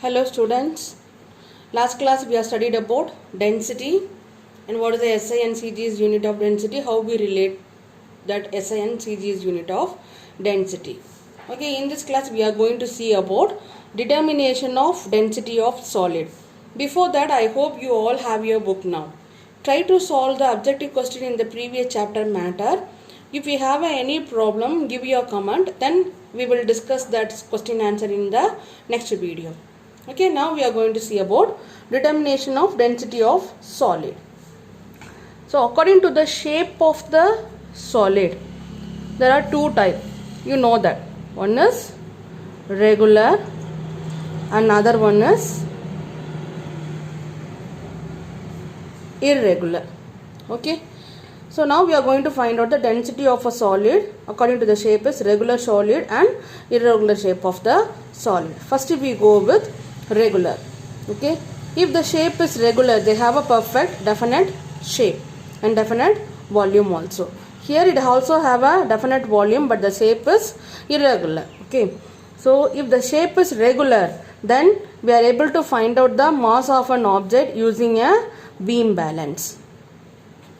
Hello students. Last class we have studied about density and what is the SI and CG's unit of density, how we relate that SI and CG's unit of density. Okay, in this class we are going to see about determination of density of solid. Before that, I hope you all have your book now. Try to solve the objective question in the previous chapter matter. If you have any problem, give your comment, then we will discuss that question answer in the next video. Okay, now we are going to see about determination of density of solid. So according to the shape of the solid, there are two types. You know that. One is regular, another one is irregular. Okay. So now we are going to find out the density of a solid according to the shape is regular solid and irregular shape of the solid. First we go with regular. Okay. If the shape is regular, they have a perfect definite shape and definite volume also. Here it also have a definite volume, but the shape is irregular. Okay. So if the shape is regular, then we are able to find out the mass of an object using a beam balance.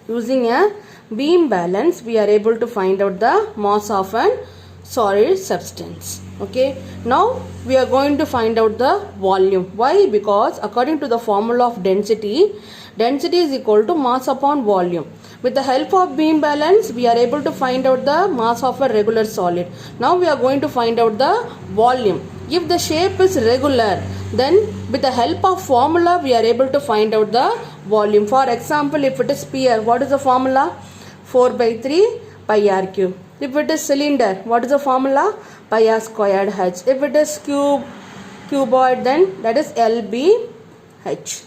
Using a beam balance, we are able to find out the mass of an solid substance. Okay. Now we are going to find out the volume. Why? Because according to the formula of density, density is equal to mass upon volume. With the help of beam balance, we are able to find out the mass of a regular solid. Now we are going to find out the volume. If the shape is regular, then with the help of formula, we are able to find out the volume. For example, if it is sphere, what is the formula? 4 by 3 pi r cube. If it is cylinder, what is the formula? Pi r squared h. If it is cuboid, then that is LBH.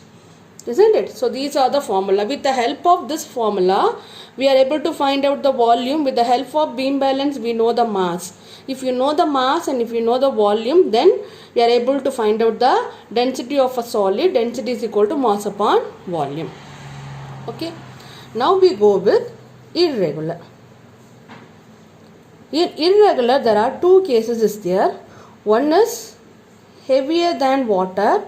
Isn't it? So these are the formula. With the help of this formula, we are able to find out the volume. With the help of beam balance, we know the mass. If you know the mass and if you know the volume, then we are able to find out the density of a solid. Density is equal to mass upon volume. Okay. Now we go with irregular. In irregular, there are two cases is there. One is heavier than water,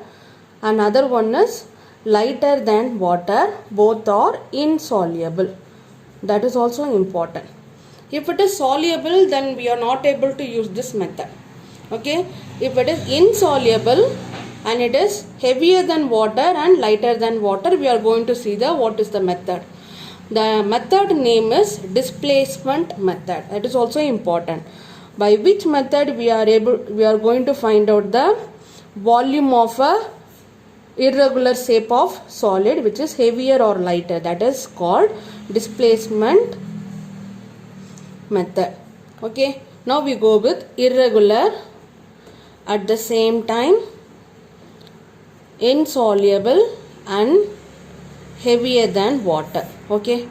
another one is lighter than water. Both are insoluble. That is also important. If it is soluble, then we are not able to use this method. Okay. If it is insoluble and it is heavier than water and lighter than water, we are going to see the what is the method. The method name is displacement method. That is also important. By which method we are going to find out the volume of a irregular shape of solid which is heavier or lighter. That is called displacement method. Okay. Now we go with irregular, at the same time insoluble and heavier than water. Okay.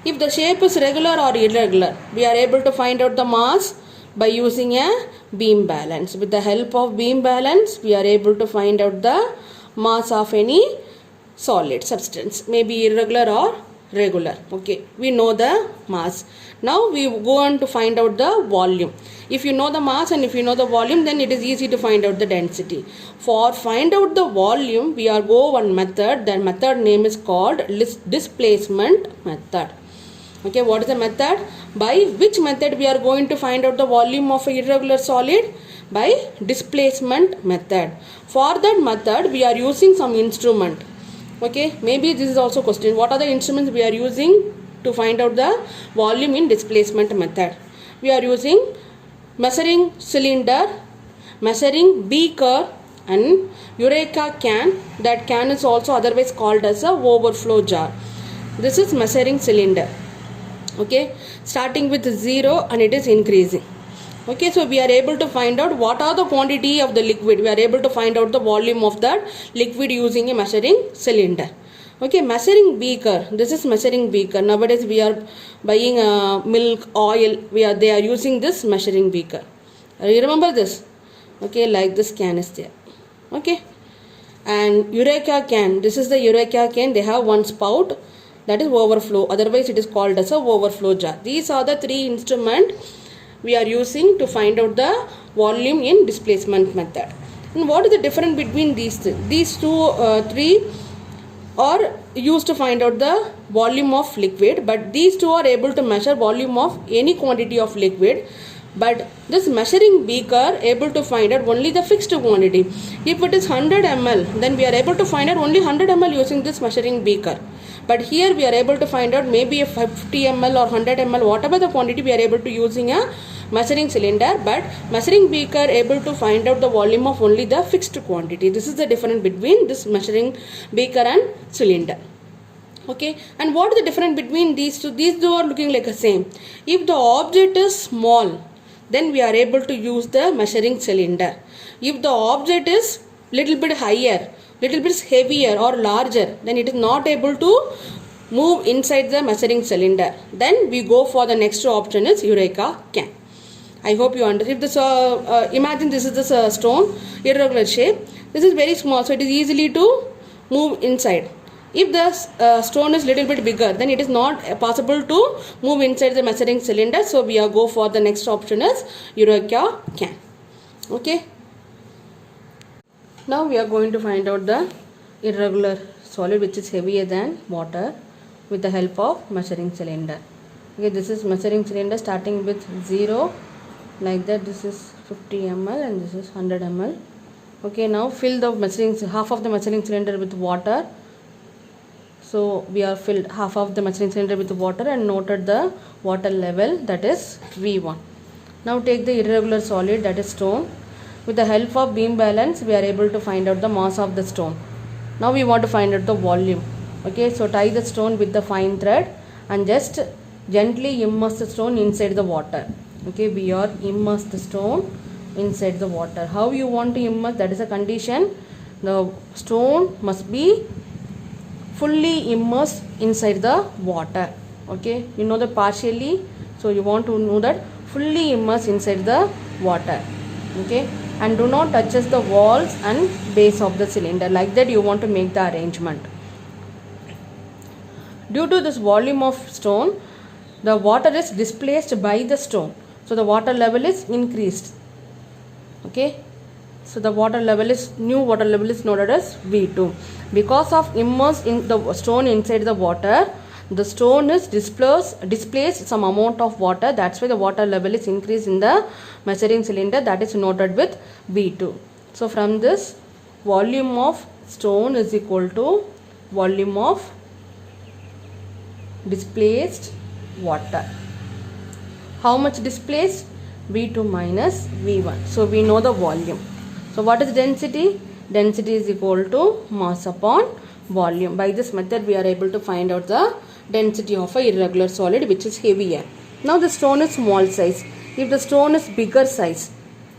If the shape is regular or irregular, we are able to find out the mass by using a beam balance. With the help of beam balance, we are able to find out the mass of any solid substance, maybe irregular or regular. Okay, we know the mass. Now we go on to find out the volume. If you know the mass and if you know the volume, then it is easy to find out the density. For find out the volume, we are go one method. That method name is called displacement method. Okay, what is the method? By which method we are going to find out the volume of a irregular solid? By displacement method. For that method, we are using some instrument. Okay, maybe this is also question. What are the instruments we are using to find out the volume in displacement method? We are using measuring cylinder, measuring beaker and Eureka can. That can is also otherwise called as a overflow jar. This is measuring cylinder. Okay, starting with 0 and it is increasing. Okay, so we are able to find out what are the quantity of the liquid. We are able to find out the volume of that liquid using a measuring cylinder. Okay, measuring beaker. This is measuring beaker. Nowadays we are buying milk, oil. They are using this measuring beaker. You remember this? Okay, like this can is there. Okay, and Eureka can. This is the Eureka can. They have one spout, that is overflow. Otherwise it is called as a overflow jar. These are the three instruments we are using to find out the volume in displacement method. And what is the difference between these three are used to find out the volume of liquid, but these two are able to measure volume of any quantity of liquid, but this measuring beaker able to find out only the fixed quantity. If it is 100 ml, then we are able to find out only 100 ml using this measuring beaker. But here we are able to find out maybe a 50 ml or 100 ml, whatever the quantity, we are able to using a measuring cylinder, but measuring beaker able to find out the volume of only the fixed quantity. This is the difference between this measuring beaker and cylinder. Okay, and what is the difference between these two? These two are looking like the same. If the object is small, then we are able to use the measuring cylinder. If the object is little bit higher, little bit heavier or larger, then it is not able to move inside the measuring cylinder. Then we go for the next option is Eureka can. I hope you understand. If this imagine this is this stone, irregular shape. This is very small, so it is easily to move inside. If the stone is little bit bigger, then it is not possible to move inside the measuring cylinder. So we are go for the next option is Eureka can. Okay. Now we are going to find out the irregular solid which is heavier than water with the help of measuring cylinder. Okay, this is measuring cylinder starting with 0 like that. This is 50 ml and this is 100 ml. Okay, now fill the half of the measuring cylinder with water. So we are filled half of the measuring cylinder with water and noted the water level, that is V1. Now take the irregular solid, that is stone. With the help of beam balance, we are able to find out the mass of the stone. Now we want to find out the volume. Okay, so tie the stone with the fine thread and just gently immerse the stone inside the water. Okay, we are immerse the stone inside the water. How you want to immerse? That is a condition. The stone must be fully immersed inside the water. Okay, you know the partially, so you want to know that fully immersed inside the water. Okay, and do not touch the walls and base of the cylinder. Like that you want to make the arrangement. Due to this volume of stone, the water is displaced by the stone, so the water level is increased. Okay, so the water level is, new water level is noted as V2. Because of immerse in the stone inside the water, the stone is displaced some amount of water. That's why the water level is increased in the measuring cylinder, that is noted with V2. So from this, volume of stone is equal to volume of displaced water. How much displaced? V2 minus V1. So we know the volume. So what is density? Density is equal to mass upon volume. By this method we are able to find out the density of a irregular solid which is heavier. Now the stone is small size. If the stone is bigger size,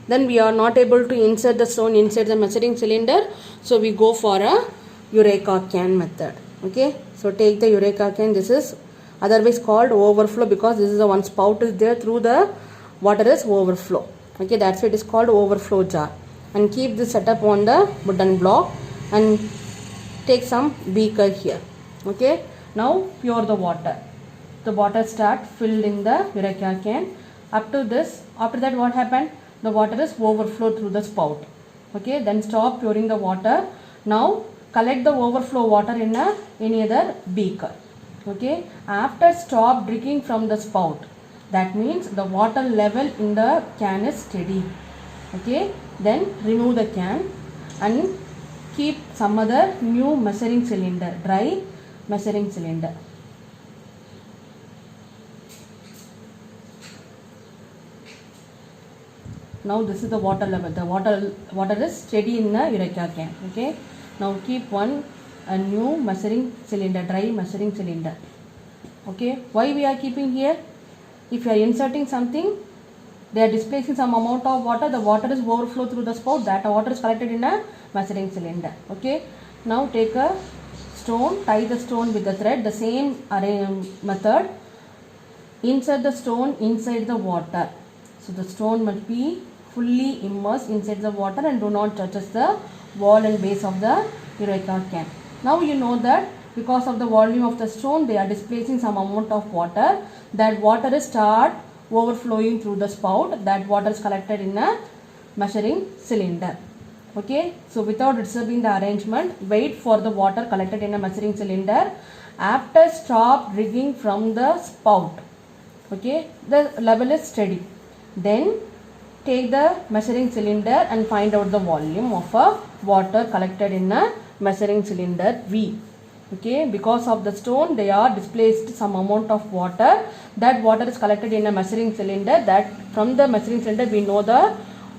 then we are not able to insert the stone inside the measuring cylinder. So we go for a Eureka can method. Okay, so take the Eureka can. This is otherwise called overflow because this is the one spout is there, through the water is overflow. Okay, that's why it is called overflow jar. And keep this setup on the wooden block and take some beaker here. Okay, now pour the water. The water start filled in the Eureka can. Up to this, after that what happened? The water is overflow through the spout. Okay, then stop pouring the water. Now collect the overflow water in any other beaker. Okay, after stop drinking from the spout, that means the water level in the can is steady. Okay, then remove the can and keep some other new measuring cylinder, dry measuring cylinder. Now this is the water level. The water is steady in the Eureka can. Okay, now keep a new measuring cylinder, dry measuring cylinder. Okay, why we are keeping here? If you are inserting something, they are displacing some amount of water, the water is overflow through the spout, that water is collected in a measuring cylinder. Okay, now take a stone, tie the stone with the thread, the same method. Insert the stone inside the water. So the stone must be fully immersed inside the water and do not touch the wall and base of the Eureka can. Now you know that because of the volume of the stone, they are displacing some amount of water. That water is start overflowing through the spout. That water is collected in a measuring cylinder. Okay, so without disturbing the arrangement, wait for the water collected in a measuring cylinder. After stop drinking from the spout, okay, the level is steady. Then take the measuring cylinder and find out the volume of a water collected in a measuring cylinder V. Okay, because of the stone they are displaced some amount of water. That water is collected in a measuring cylinder. That from the measuring cylinder we know the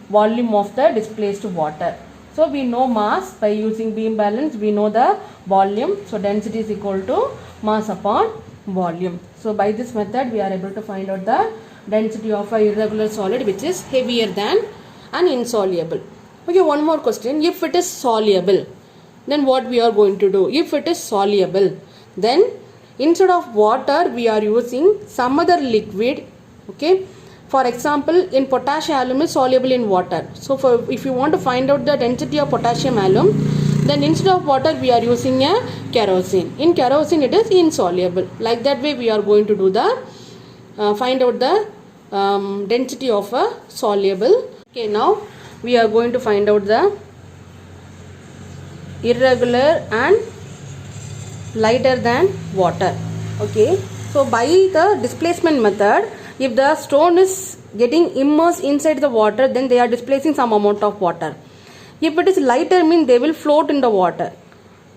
volume of the displaced water. So we know mass by using beam balance, we know the volume. So density is equal to mass upon volume. So by this method we are able to find out the density of a irregular solid which is heavier than an insoluble. Okay, one more question. If it is soluble, then what we are going to do? If it is soluble, then instead of water we are using some other liquid. Okay, for example, in potassium alum is soluble in water. So if you want to find out the density of potassium alum, then instead of water we are using a kerosene. In kerosene it is insoluble. Like that way we are going to do the find out the density of a soluble. Okay, now we are going to find out the irregular and lighter than water. Okay, so by the displacement method, if the stone is getting immersed inside the water, then they are displacing some amount of water. If it is lighter, means they will float in the water.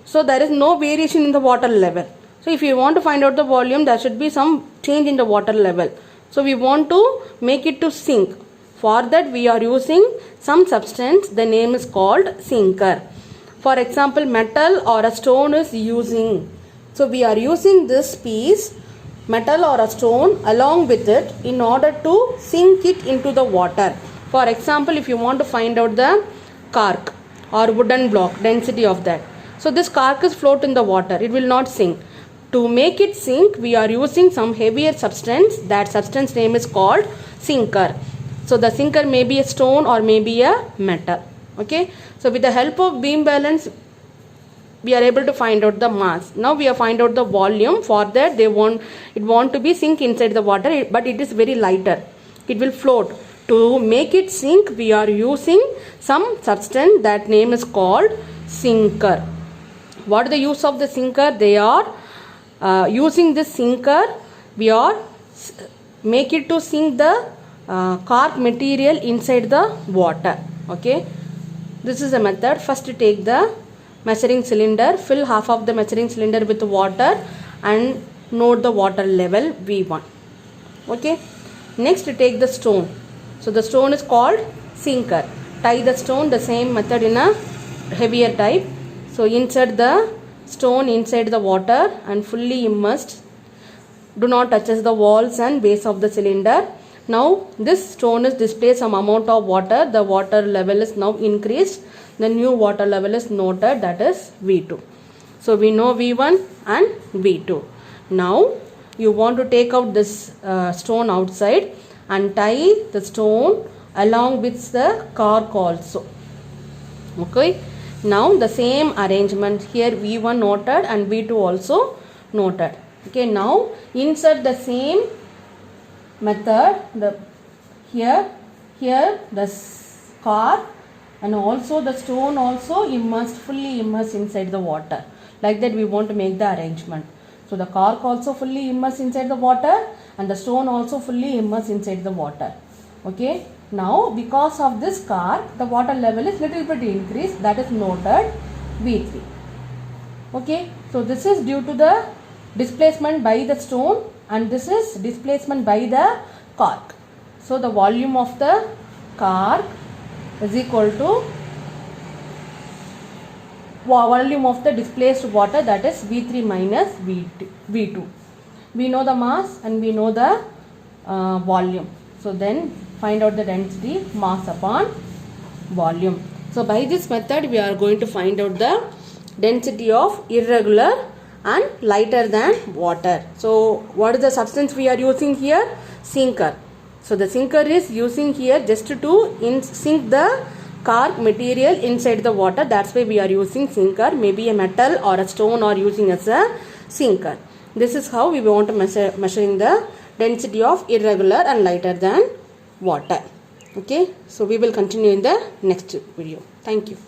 So there is no variation in the water level. So if you want to find out the volume, there should be some change in the water level. So we want to make it to sink. For that we are using some substance. The name is called sinker. For example, metal or a stone is using. So we are using this piece, metal or a stone, along with it in order to sink it into the water. For example, if you want to find out the cork or wooden block, density of that. So this cork is float in the water. It will not sink. To make it sink, we are using some heavier substance. That substance name is called sinker. So the sinker may be a stone or may be a metal. Okay. So with the help of beam balance, we are able to find out the mass. Now we have find out the volume. For that it want to be sink inside the water, but it is very lighter. It will float. To make it sink, we are using some substance. That name is called sinker. What is the use of the sinker? They are using this sinker, we are make it to sink the cork material inside the water. Okay, this is a method. First take the measuring cylinder, fill half of the measuring cylinder with water and note the water level V1. Okay, next take the stone. So the stone is called sinker. Tie the stone, the same method in a heavier type. So insert the stone inside the water and fully immersed. Do not touch the walls and base of the cylinder. Now this stone is displaced some amount of water. The water level is now increased. The new water level is noted, that is V2. So we know V1 and V2. Now you want to take out this stone outside and tie the stone along with the cork also. Okay. Now the same arrangement here, V1 noted and V2 also noted. Okay, now insert the same method, here the cork and also the stone also fully immersed inside the water. Like that we want to make the arrangement. So the cork also fully immersed inside the water and the stone also fully immersed inside the water. Okay. Now because of this cork, the water level is little bit increased, that is noted V3. Okay, so this is due to the displacement by the stone and this is displacement by the cork. So the volume of the cork is equal to volume of the displaced water, that is V3 minus V2. We know the mass and we know the volume. So then find out the density, mass upon volume. So by this method we are going to find out the density of irregular and lighter than water. So what is the substance we are using here? Sinker. So the sinker is using here just to sink the cork material inside the water. That's why we are using sinker. Maybe a metal or a stone or using as a sinker. This is how we want to measuring the density of irregular and lighter than water. Okay, so we will continue in the next video. Thank you.